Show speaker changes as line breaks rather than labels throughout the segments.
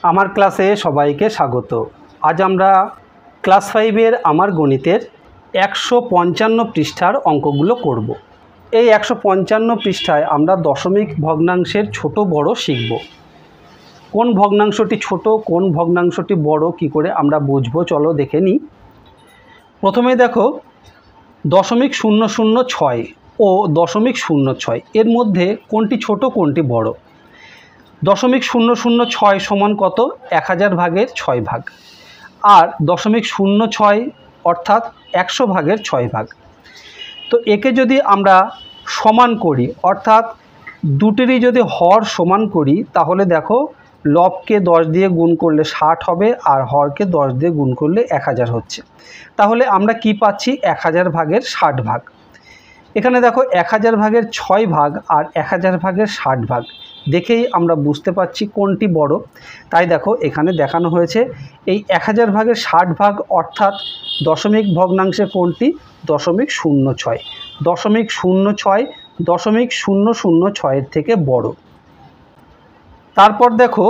আমার ক্লাসে সবাইকে স্বাগত। আজ আমরা ক্লাস 5-এর আমার গণিতের 155 পৃষ্ঠার অঙ্কগুলো করব। এই 155 পৃষ্ঠায় আমরা দশমিক ভগ্নাংশের ছোট বড় শিখব। কোন ভগ্নাংশটি ছোট, কোন ভগ্নাংশটি বড় কি করে আমরা বুঝবো, চলো দেখে নিই। প্রথমে দেখো 0.006 ও 0.06 এর মধ্যে কোনটি ছোট কোনটি বড়। 0.006 সমান কত? 1000 ভাগের 6 ভাগ। আর 0.06 অর্থাৎ 100 ভাগের 6 ভাগ। তো একে যদি আমরা সমান করি, অর্থাৎ দুটিরই যদি হর সমান করি, তাহলে দেখো লবকে 10 দিয়ে গুণ করলে 60 হবে, আর হরকে 10 দিয়ে গুণ করলে 1000 হচ্ছে। তাহলে আমরা কি পাচ্ছি? 1000 ভাগের 60 ভাগ। এখানে দেখো 1000 ভাগের 6 ভাগ আর 1000 ভাগের 60 ভাগ দেখেই আমরা বুঝতে পারছি কোনটি বড়। তাই দেখো এখানে দেখানো হয়েছে এই 1000 ভাগের 60 ভাগ অর্থাৎ দশমিক ভগ্নাংশে কোনটি? 0.06। 0.06 0.006 এর থেকে বড়। তারপর দেখো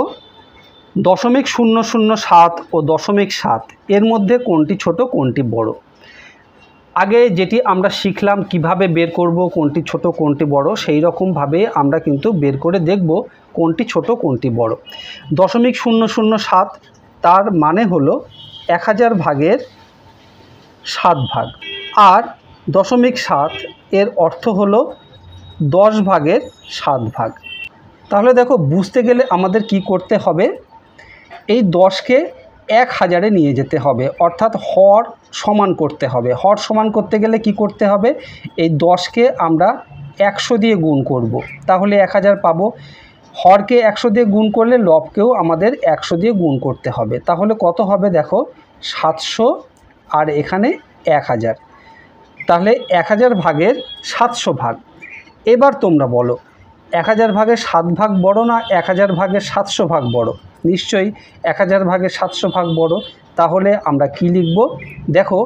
0.007 ও 0.7 এর মধ্যে কোনটি ছোট কোনটি বড়। আগে যেটি আমরা শিখলাম কিভাবে বের করব কোনটি ছোট কোনটি বড়, সেই রকমভাবে আমরা কিন্তু বের করে দেখব কোনটি ছোট কোনটি বড়। 0.007 তার মানে হলো 1000 ভাগের 7 ভাগ, আর 0.7 এর অর্থ হলো 10 ভাগের 7 ভাগ। তাহলে দেখো বুঝতে গেলে আমাদের কি করতে হবে? এই 10কে 1000-এ নিয়ে যেতে হবে, অর্থাৎ হর সমান করতে হবে। হর সমান করতে গেলে কি করতে হবে? এই 10কে আমরা 100 দিয়ে গুণ করব, তাহলে 1000 পাবো। হরকে 100 দিয়ে গুণ করলে লবকেও আমাদের 100 দিয়ে গুণ করতে হবে, তাহলে কত হবে? দেখো 700 আর এখানে 1000, তাহলে 1000 ভাগের 700 ভাগ। এবার তোমরা বলো 1000 ভাগের 7 ভাগ বড় না 1000 ভাগের 700 ভাগ বড়? নিশ্চয়ই 1000 ভাগের 700 ভাগ বড়। তাহলে আমরা কি লিখব? দেখো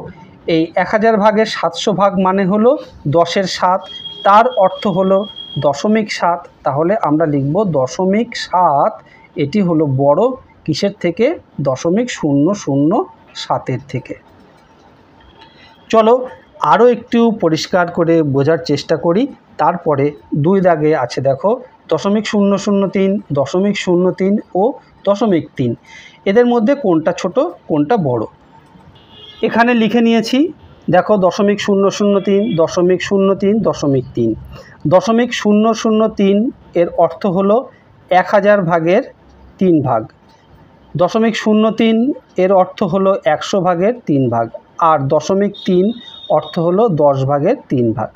এই 1000 ভাগের 700 ভাগ মানে হলো 10-এর 7, তার অর্থ হলো 0.7। তাহলে আমরা লিখব 0.7, এটি হলো বড়। কিসের থেকে? 0.007-এর থেকে। চলো আরও একটু পরিষ্কার করে বোঝার চেষ্টা করি। তারপরে 2 দাগে আছে দেখো 0.003, 0.03 ও 0.3। এদের মধ্যে কোনটা ছোট কোনটা বড় এখানে লিখে নিয়েছি। দেখো 0.003, 0.03, 0.3। 0.003 এর অর্থ হলো 1000 ভাগের 3 ভাগ। 0.03 এর অর্থ হলো 100 ভাগের 3 ভাগ, আর 0.3 অর্থ হলো 10 ভাগের 3 ভাগ।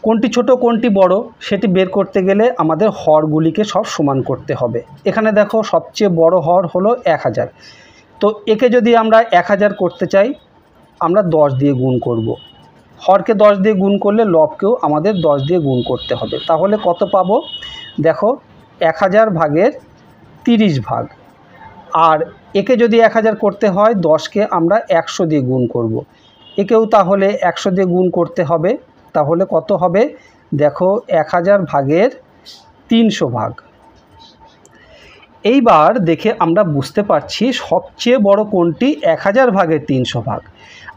কোনটি ছোট কোনটি বড় সেটি বের করতে গেলে আমাদের হরগুলিকে সব সমান করতে হবে। এখানে দেখো সবচেয়ে বড় হর হলো 1000। তো একে যদি আমরা 1000 করতে চাই, আমরা 10 দিয়ে গুণ করব। হরকে 10 দিয়ে গুণ করলে লবকেও আমাদের 10 দিয়ে গুণ করতে হবে, তাহলে কত পাবো? দেখো 1000 ভাগের 30 ভাগ। আর একে যদি 1000 করতে হয়, 10কে আমরা 100 দিয়ে গুণ করব। একেও তাহলে 100 দিয়ে গুণ করতে হবে, তাহলে কত হবে? দেখো 1000 ভাগের 300 ভাগ। এইবার দেখে আমরা বুঝতে পারছি সবচেয়ে বড় কোনটি? 1000 ভাগের 300 ভাগ,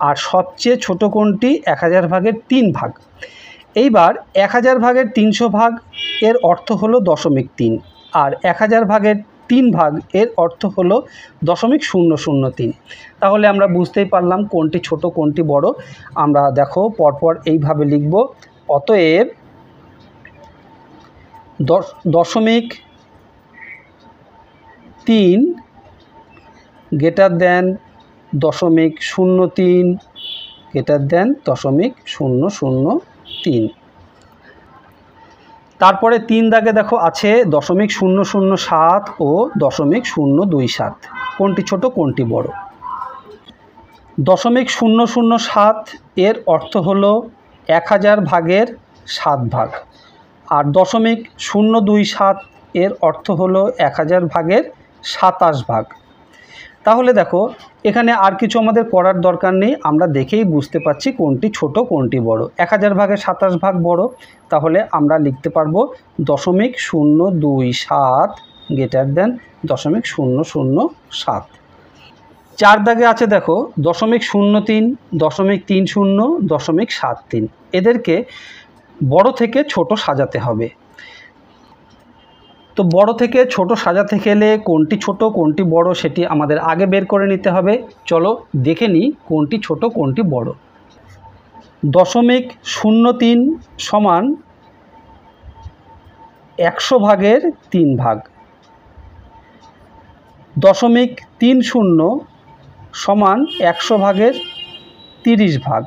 আর সবচেয়ে ছোট কোনটি? 1000 ভাগের 3 ভাগ। এইবার 1000 ভাগের 300 ভাগ এর অর্থ হলো 0.3, আর 1000 ভাগের 3 ভাগ এর অর্থ হলো 0.003। তাহলে আমরা বুঝতেই পারলাম কোনটি ছোট কোনটি বড়। আমরা দেখো পরপর এইভাবে লিখব। অতএব 0.3 গ্রেটার দেন 0.03 গ্রেটার দেন 0.003। তারপরে 3 দাগে দেখো আছে 0.007 ও 0.027। কোনটি ছোট কোনটি বড়? 0.007 এর অর্থ হলো 1000 ভাগের 7 ভাগ, আর 0.027 এর অর্থ হলো 1000 ভাগের 27 ভাগ। তাহলে দেখো এখানে আর কিছু আমাদের করার দরকার নেই, আমরা দেখেই বুঝতে পারছি কোনটি ছোট কোনটি বড়। 1000 ভাগের 27 ভাগ বড়, তাহলে আমরা লিখতে পারবো 0.027 গ্রেটার দেন 0.007। 4 দাগে আছে দেখো 0.03, 0.30, 0.73। এদেরকে বড় থেকে ছোট সাজাতে হবে। তো বড় থেকে ছোট সাজাতে গেলে কোনটি ছোট কোনটি বড় সেটি আমাদের আগে বের করে নিতে হবে। চলো দেখে নিই কোনটি ছোট কোনটি বড়। 0.03 সমান 100 ভাগের 3 ভাগ। 0.30 সমান 100 ভাগের 30 ভাগ।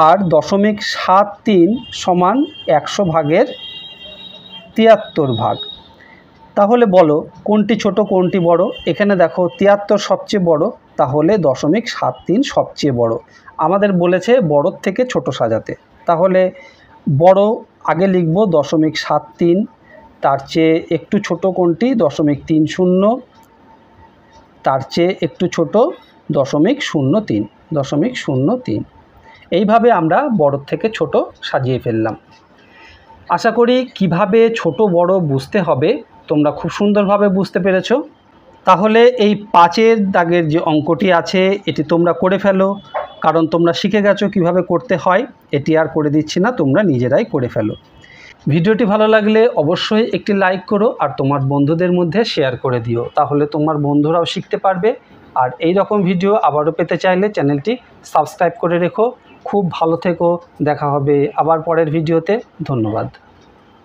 আর 0.73 সমান 100 ভাগের 73 ভাগ। তাহলে বলো কোনটি ছোট কোনটি বড়। এখানে দেখো 73 সবচেয়ে বড়, তাহলে 0.73 সবচেয়ে বড়। আমাদের বলেছে বড় থেকে ছোট সাজাতে, তাহলে বড় আগে লিখব 0.73, তার চেয়ে একটু ছোট কোনটি 0.30, তার চেয়ে একটু ছোট 0.03। এইভাবে আমরা বড় থেকে ছোট সাজিয়ে ফেললাম। আশা করি কিভাবে ছোট বড় বুঝতে হবে তোমরা খুব সুন্দরভাবে বুঝতে পেরেছো। তাহলে এই 5 দাগের যে অঙ্কটি আছে এটি তোমরা করে ফেলো, কারণ তোমরা শিখে গেছো কিভাবে করতে হয়। এটি আর করে দিচ্ছি না, তোমরা নিজেরাই করে ফেলো। ভিডিওটি ভালো লাগলে অবশ্যই একটি লাইক করো আর তোমার বন্ধুদের মধ্যে শেয়ার করে দিও, তাহলে তোমার বন্ধুরাও শিখতে পারবে। আর এই রকম ভিডিও আবারও পেতে চাইলে চ্যানেলটি সাবস্ক্রাইব করে রেখো। খুব ভালো থেকো, দেখা হবে আবার পরের ভিডিওতে। ধন্যবাদ।